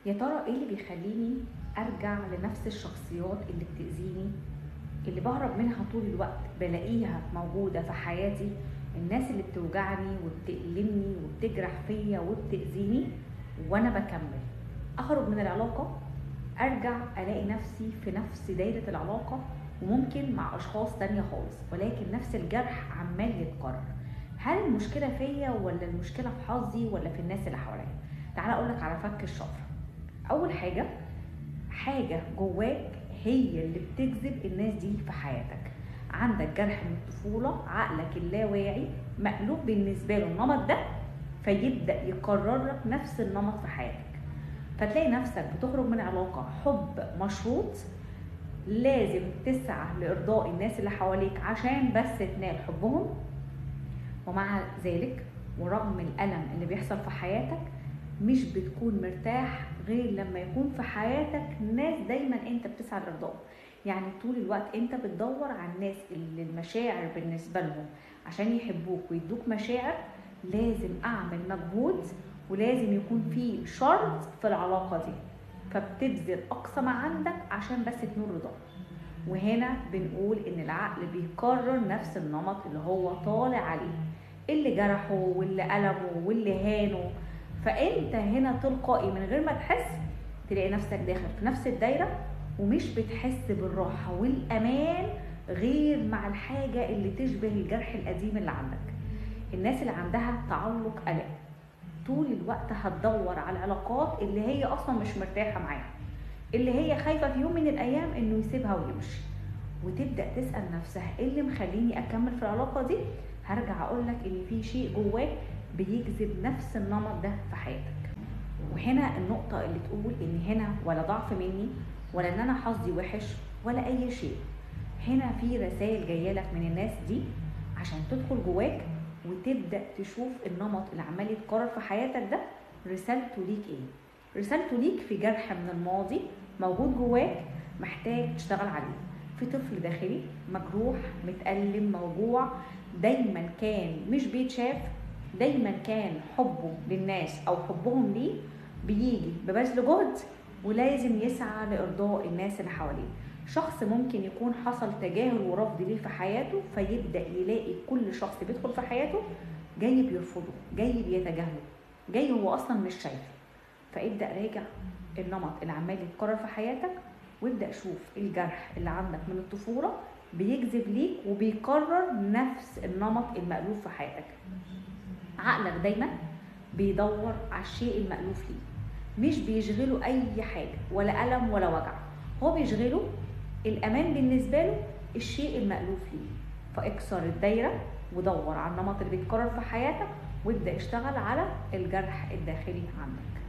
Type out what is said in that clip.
يا ترى ايه اللي بيخليني ارجع لنفس الشخصيات اللي بتأذيني، اللي بهرب منها طول الوقت بلاقيها موجودة في حياتي؟ الناس اللي بتوجعني وبتألمني وبتجرح فيا وبتأذيني وانا بكمل اهرب من العلاقة، ارجع الاقي نفسي في نفس دايرة العلاقة وممكن مع اشخاص تانية خالص، ولكن نفس الجرح عمال يتكرر. هل المشكلة فيا ولا المشكلة في حظي ولا في الناس اللي حواليا؟ تعالى اقولك على فك الشفرة. اول حاجة جواك هي اللي بتجذب الناس دي في حياتك. عندك جرح من الطفولة، عقلك اللاواعي مقلوب بالنسبة له النمط ده، فيبدأ يكرر لك نفس النمط في حياتك. فتلاقي نفسك بتخرج من علاقة حب مشروط، لازم تسعى لإرضاء الناس اللي حواليك عشان بس تنال حبهم، ومع ذلك ورغم الألم اللي بيحصل في حياتك مش بتكون مرتاح غير لما يكون في حياتك ناس دايما انت بتسعى لإرضائهم. يعني طول الوقت انت بتدور على الناس اللي المشاعر بالنسبة لهم عشان يحبوك ويدوك مشاعر لازم اعمل مجهود، ولازم يكون في شرط في العلاقة دي، فبتبذل اقصى ما عندك عشان بس تنول رضاهم. وهنا بنقول ان العقل بيكرر نفس النمط اللي هو طالع عليه، اللي جرحه واللي ألمه واللي هانه. فانت هنا تلقائي من غير ما تحس تلاقي نفسك داخل في نفس الدايرة ومش بتحس بالراحة والأمان غير مع الحاجة اللي تشبه الجرح القديم اللي عندك. الناس اللي عندها تعلق آلام طول الوقت هتدور على العلاقات اللي هي أصلا مش مرتاحة معاها، اللي هي خايفة في يوم من الأيام إنه يسيبها ويمشي، وتبدأ تسأل نفسها ايه اللي مخليني أكمل في العلاقة دي؟ هرجع أقولك إن في شيء جواك بيجذب نفس النمط ده في حياتك. وهنا النقطة اللي تقول إن هنا ولا ضعف مني ولا إن أنا حظي وحش ولا أي شيء. هنا في رسائل جاية لك من الناس دي عشان تدخل جواك وتبدأ تشوف النمط اللي عمال يتكرر في حياتك ده رسالته ليك ايه. رسالته ليك في جرح من الماضي موجود جواك محتاج تشتغل عليه، في طفل داخلي مجروح متألم موجوع دايما كان مش بيتشاف، دايما كان حبه للناس او حبهم ليه بيجي ببذل جهد ولازم يسعى لارضاء الناس اللي حواليه. شخص ممكن يكون حصل تجاهل ورفض ليه في حياته، فيبدأ يلاقي كل شخص بيدخل في حياته جاي بيرفضه، جاي بيتجاهله، جاي هو اصلا مش شايفه. فابدأ راجع النمط اللي عمال يتكرر في حياتك، وابدأ شوف الجرح اللي عندك من الطفولة بيجذب ليك وبيكرر نفس النمط المألوف في حياتك. عقلك دايما بيدور على الشيء المألوف ليه، مش بيشغله أي حاجة ولا ألم ولا وجع، هو بيشغله الأمان بالنسبة له الشيء المألوف ليه. فاكسر الدايرة ودور على النمط اللي بيتكرر في حياتك وابدأ اشتغل على الجرح الداخلي عندك.